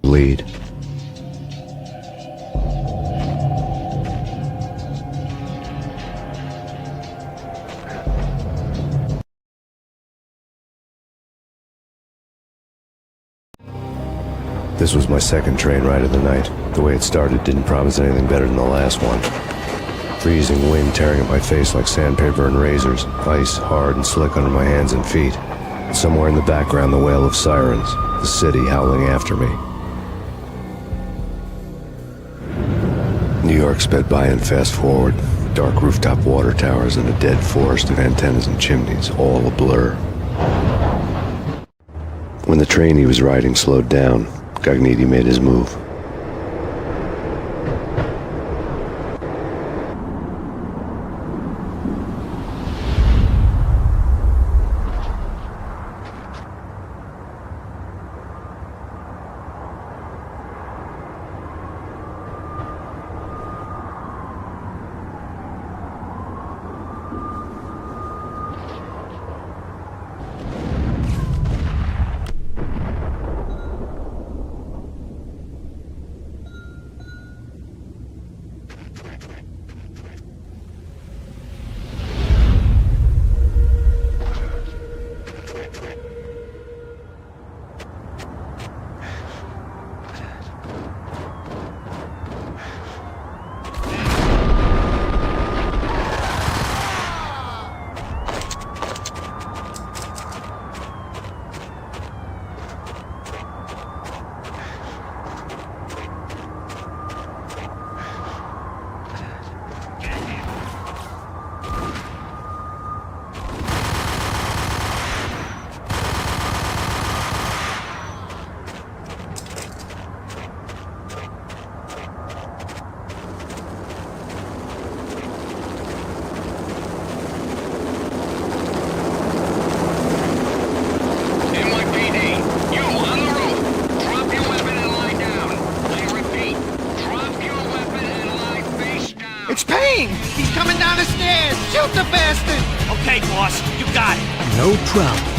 Lead. This was my second train ride of the night. The way it started didn't promise anything better than the last one. Freezing wind tearing at my face like sandpaper and razors, ice hard and slick under my hands and feet. Somewhere in the background, the wail of sirens, the city howling after me. New York sped by in fast forward. Dark rooftop water towers and a dead forest of antennas and chimneys, all a blur. When the train he was riding slowed down, Gognitti made his move. It's Payne! He's coming down the stairs! Shoot the bastard! Okay, boss, you got it. No problem.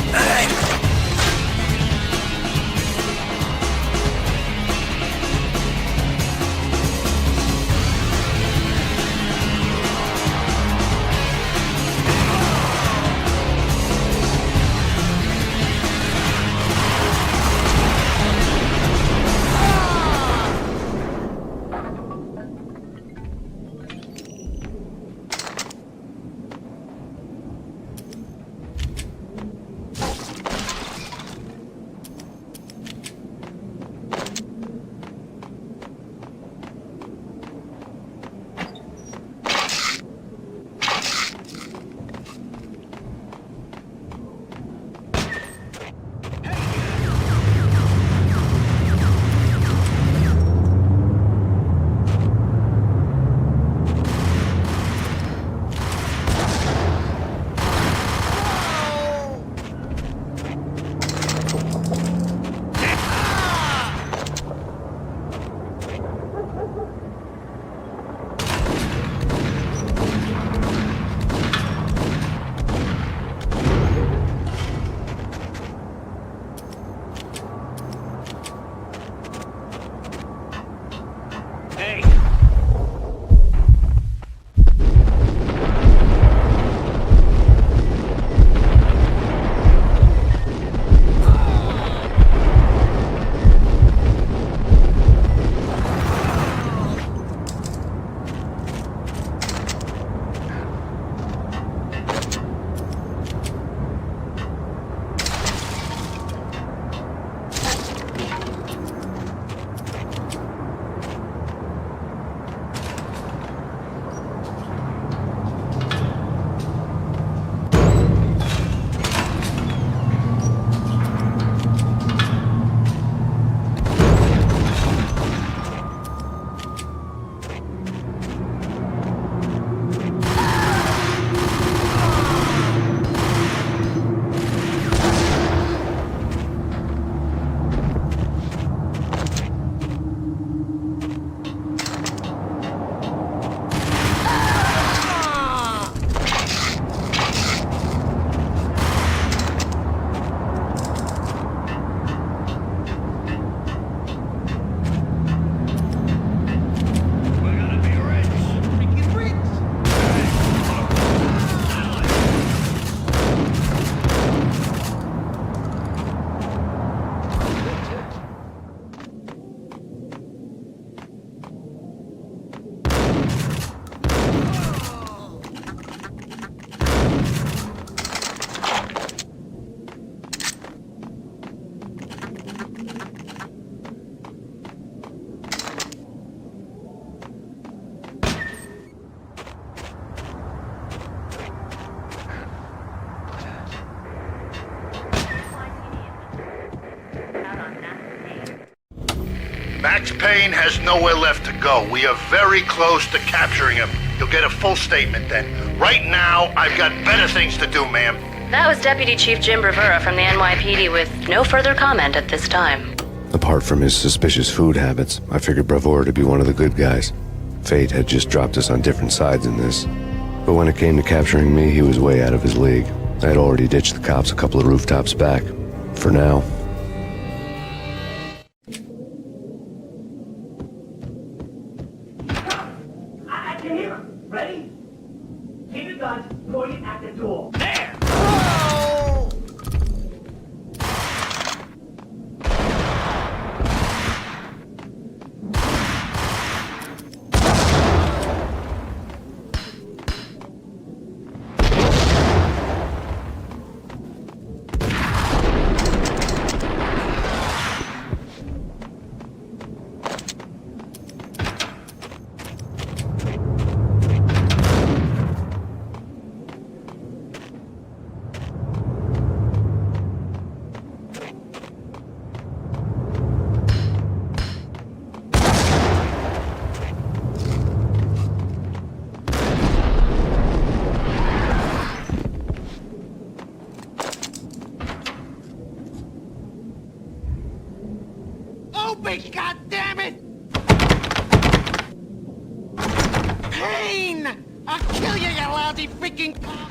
Max Payne has nowhere left to go. We are very close to capturing him. You'll get a full statement then. Right now, I've got better things to do, ma'am. That was Deputy Chief Jim Bravura from the NYPD with no further comment at this time. Apart from his suspicious food habits, I figured Bravura to be one of the good guys. Fate had just dropped us on different sides in this. But when it came to capturing me, he was way out of his league. I had already ditched the cops a couple of rooftops back. For now. I can hear him. Ready? Keep your guns pointed at the door. There! Open, goddammit! Payne! I'll kill you, you lousy freaking cop!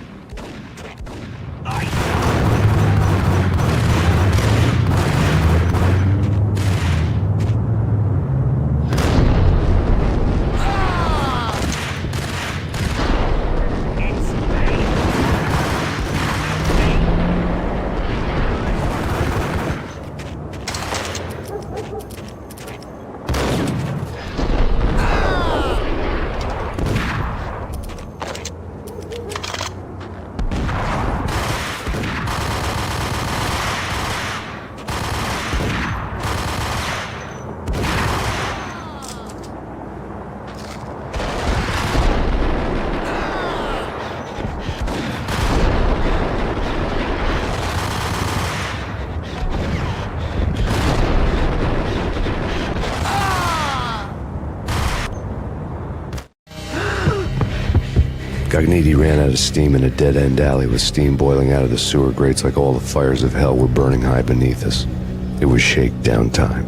Cogniti ran out of steam in a dead-end alley with steam boiling out of the sewer grates like all the fires of hell were burning high beneath us. It was shakedown time.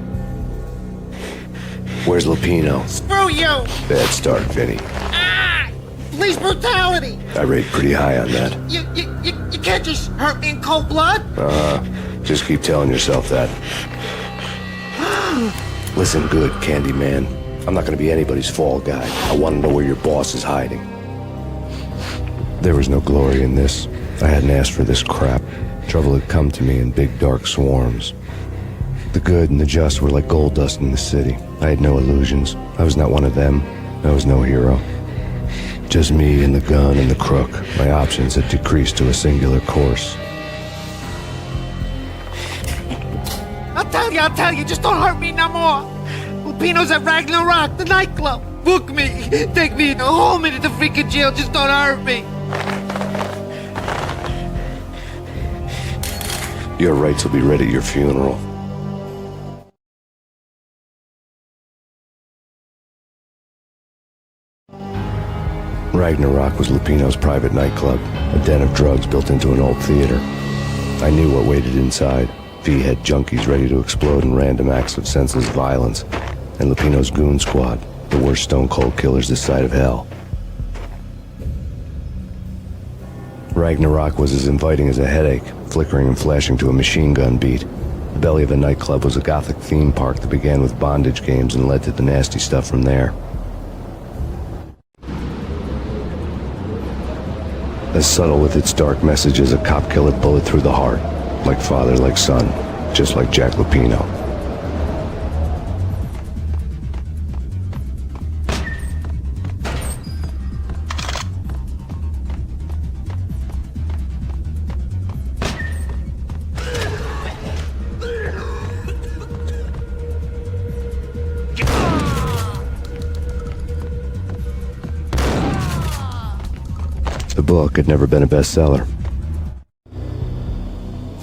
Where's Lupino? Screw you! Bad start, Vinny. Ah! Police brutality! I rate pretty high on that. You can't just hurt me in cold blood! Just keep telling yourself that. Listen good, Candyman. I'm not gonna be anybody's fall guy. I want to know where your boss is hiding. There was no glory in this. I hadn't asked for this crap. Trouble had come to me in big dark swarms. The good and the just were like gold dust in the city. I had no illusions. I was not one of them. I was no hero. Just me and the gun and the crook. My options had decreased to a singular course. I'll tell you, just don't hurt me no more! Lupino's at Ragnarok, the nightclub! Book me! Take me in the whole minute to freaking jail, just don't hurt me! Your rights will be read at your funeral. Ragnarok was Lupino's private nightclub, a den of drugs built into an old theater. I knew what waited inside. V had junkies ready to explode in random acts of senseless violence, and Lupino's goon squad, the worst stone-cold killers this side of hell. Ragnarok was as inviting as a headache, flickering and flashing to a machine gun beat. The belly of the nightclub was a gothic theme park that began with bondage games and led to the nasty stuff from there. As subtle with its dark message as a cop-killer bullet through the heart. Like father, like son, just like Jack Lupino. The book had never been a bestseller.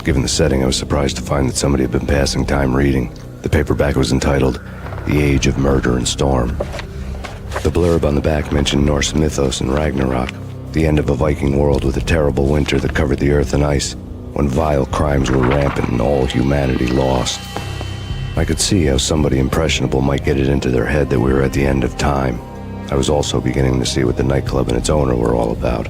Given the setting, I was surprised to find that somebody had been passing time reading. The paperback was entitled, the age of murder and storm. The blurb on the back mentioned Norse mythos and Ragnarok, the end of a Viking world with a terrible winter that covered the earth in ice, when vile crimes were rampant and all humanity lost. I could see how somebody impressionable might get it into their head that we were at the end of time. I was also beginning to see what the nightclub and its owner were all about.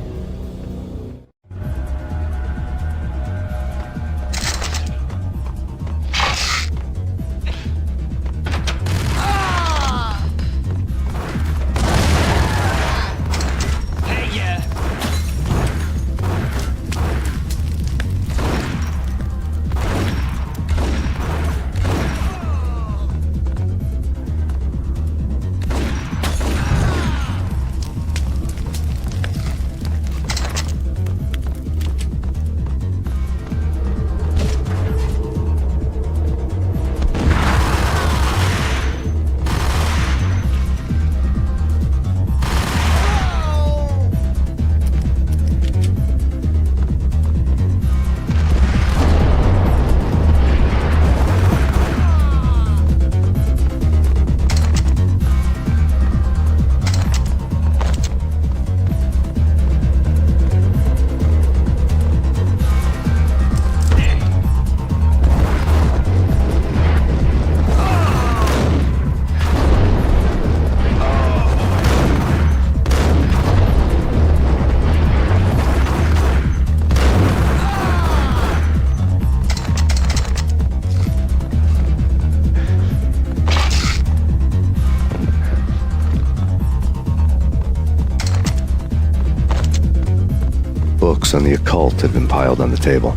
Books on the occult had been piled on the table.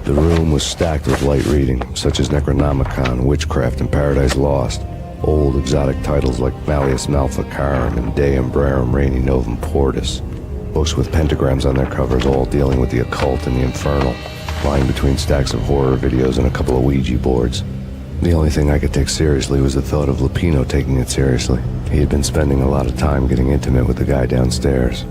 The room was stacked with light reading, such as Necronomicon, Witchcraft, and Paradise Lost. Old exotic titles like Malleus Maleficarum and De Umbrarum Reini Novum Portis. Books with pentagrams on their covers, all dealing with the occult and the infernal, lying between stacks of horror videos and a couple of Ouija boards. The only thing I could take seriously was the thought of Lupino taking it seriously. He had been spending a lot of time getting intimate with the guy downstairs.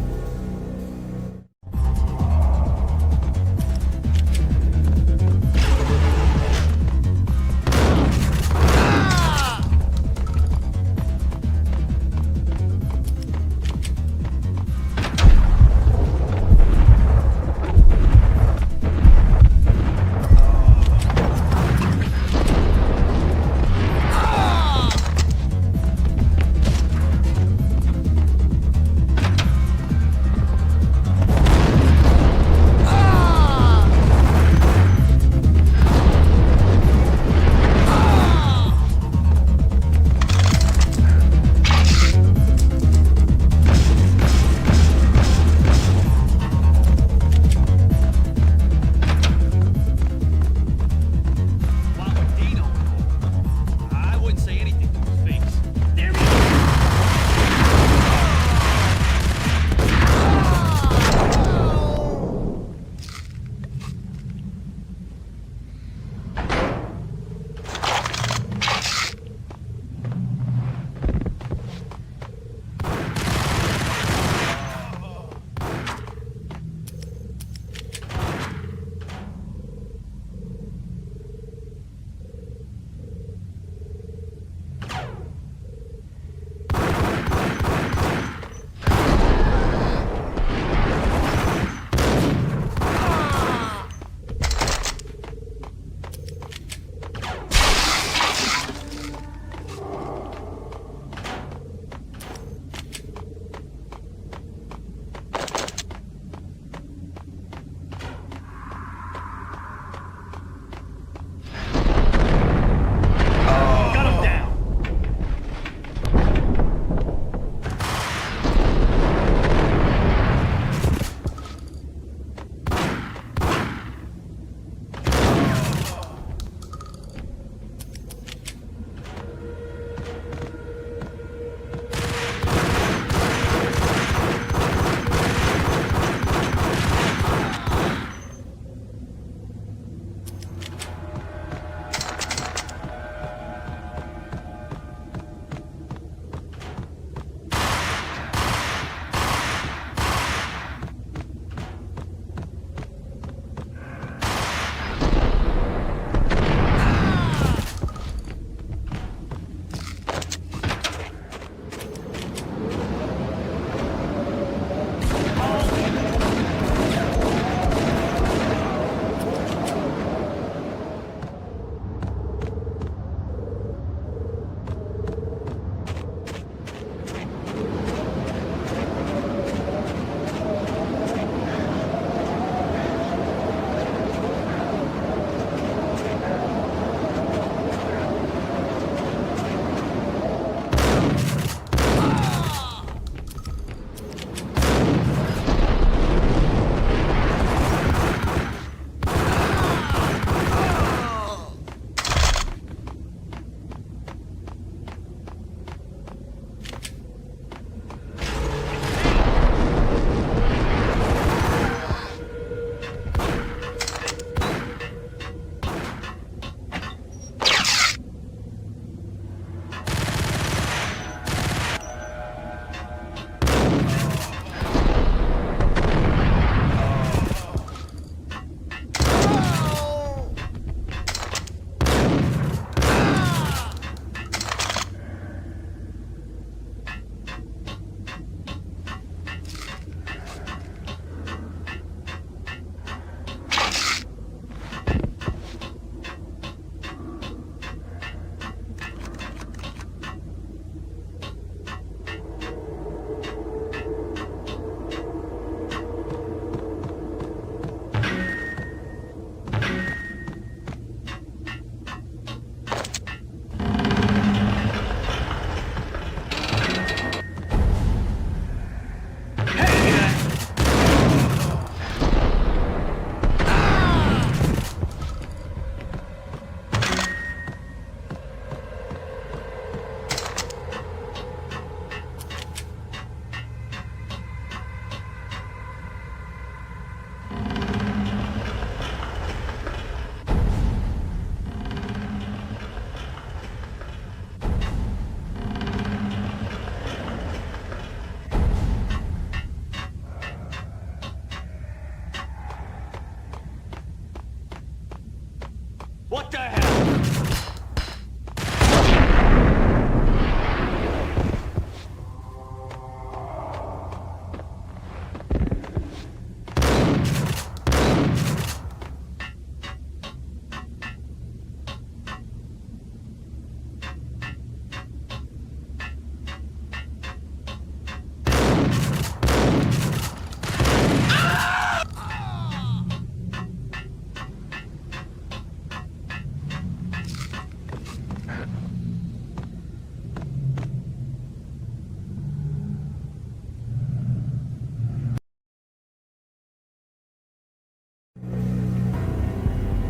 What the hell?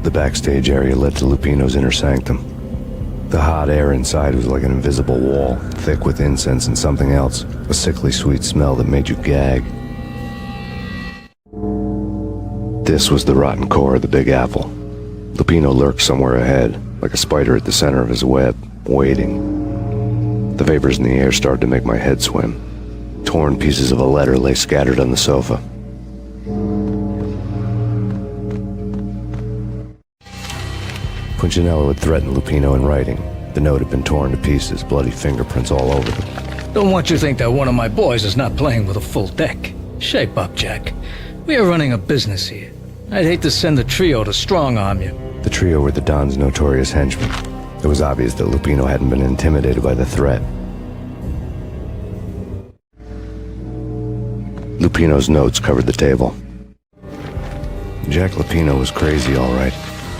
The backstage area led to Lupino's inner sanctum. The hot air inside was like an invisible wall, thick with incense and something else, a sickly sweet smell that made you gag. This was the rotten core of the Big Apple. Lupino lurked somewhere ahead, like a spider at the center of his web, waiting. The vapors in the air started to make my head swim. Torn pieces of a letter lay scattered on the sofa. Punchinello had threatened Lupino in writing. The note had been torn to pieces, bloody fingerprints all over them. Don't want you to think that one of my boys is not playing with a full deck. Shape up, Jack. We are running a business here. I'd hate to send the trio to strong-arm you. The trio were the Don's notorious henchmen. It was obvious that Lupino hadn't been intimidated by the threat. Lupino's notes covered the table. Jack Lupino was crazy, all right.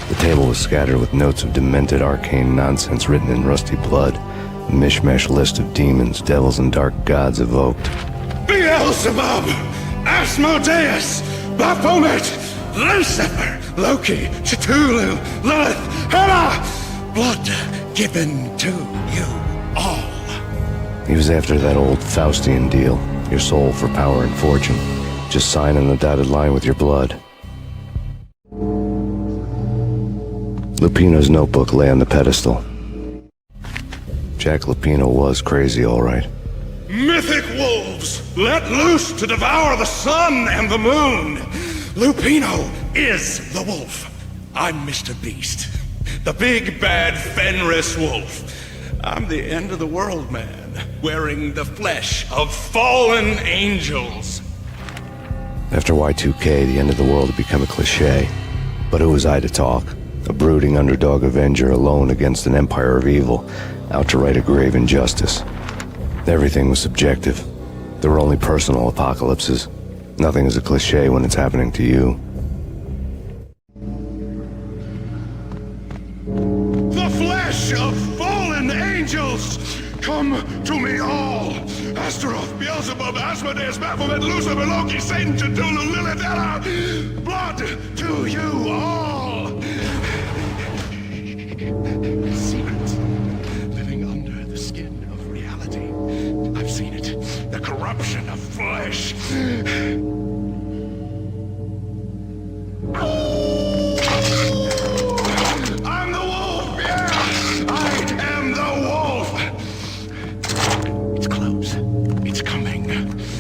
The table was scattered with notes of demented arcane nonsense written in rusty blood, a mishmash list of demons, devils, and dark gods evoked. Beelzebub, Asmodeus, Baphomet, Lucifer, Loki, Cthulhu, Lilith, Hela, blood given to you all. He was after that old Faustian deal, your soul for power and fortune. Just sign on the dotted line with your blood. Lupino's notebook lay on the pedestal. Jack Lupino was crazy, all right. Mythic wolves, let loose to devour the sun and the moon. Lupino is the wolf. I'm Mr. Beast, the big bad Fenris wolf. I'm the end of the world man, wearing the flesh of fallen angels. After Y2K, the end of the world had become a cliche. But who was I to talk? A brooding underdog avenger alone against an empire of evil, out to right a grave injustice. Everything was subjective. There were only personal apocalypses. Nothing is a cliche when it's happening to you. The flesh of fallen angels! Come to me all! Astaroth, Beelzebub, Asmodeus, Baphomet, Lucifer, Loki, Satan, Cthulhu, Lilith, Hela! Blood to you all! Secret, living under the skin of reality. I've seen it. The corruption of flesh. I'm the wolf, yeah! I am the wolf! It's close. It's coming.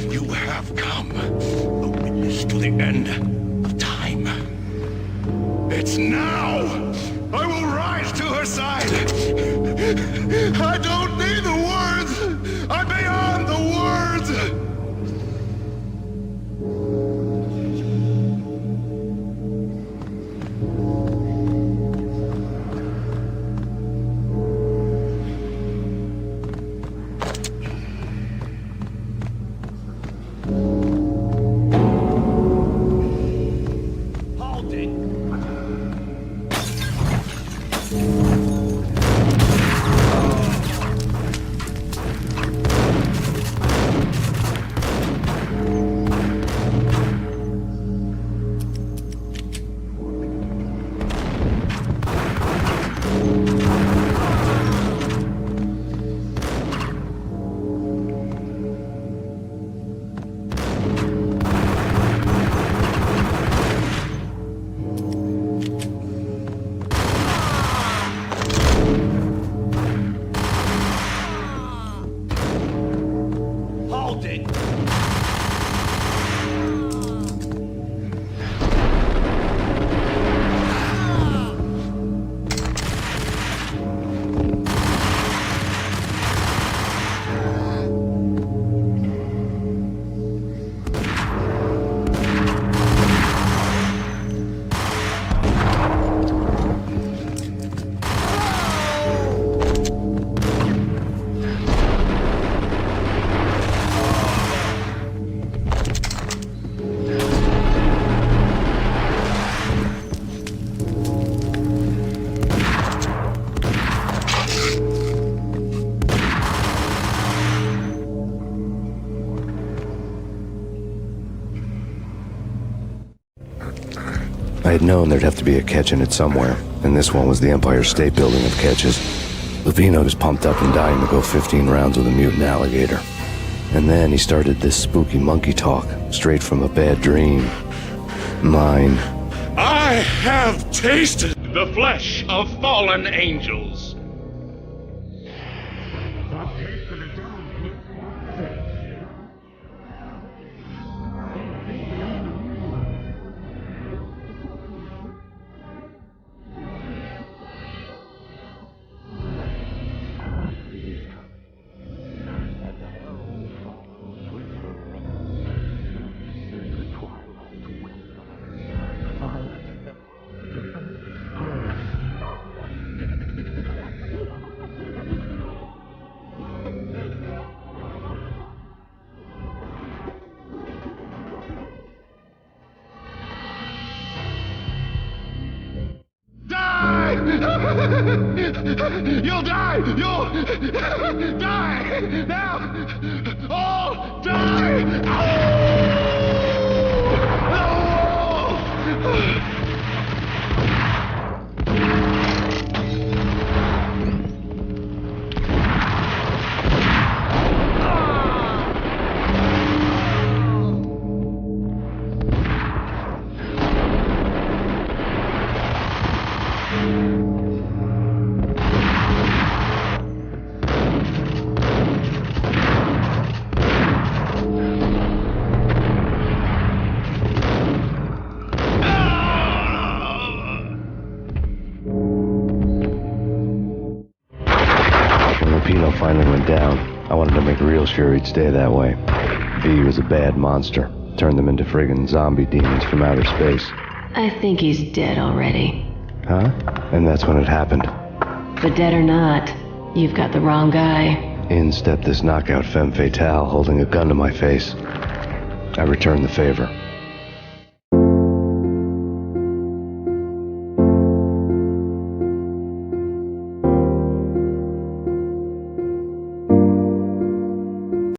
You have come. A witness to the end of time. It's now! I will rise to her side! I don't need the words! I'm beyond the words! I had known there'd have to be a catch in it somewhere, and this one was the Empire State Building of catches. Lupino was pumped up and dying to go 15 rounds with a mutant alligator. And then he started this spooky monkey talk, straight from a bad dream. Mine. I have tasted the flesh of fallen angels. You'll die! You'll die! Now! All die! Finally went down. I wanted to make real sure he'd stay that way. V was a bad monster. Turned them into friggin' zombie demons from outer space. I think he's dead already. Huh? And that's when it happened. But dead or not, you've got the wrong guy. In stepped this knockout femme fatale holding a gun to my face. I returned the favor.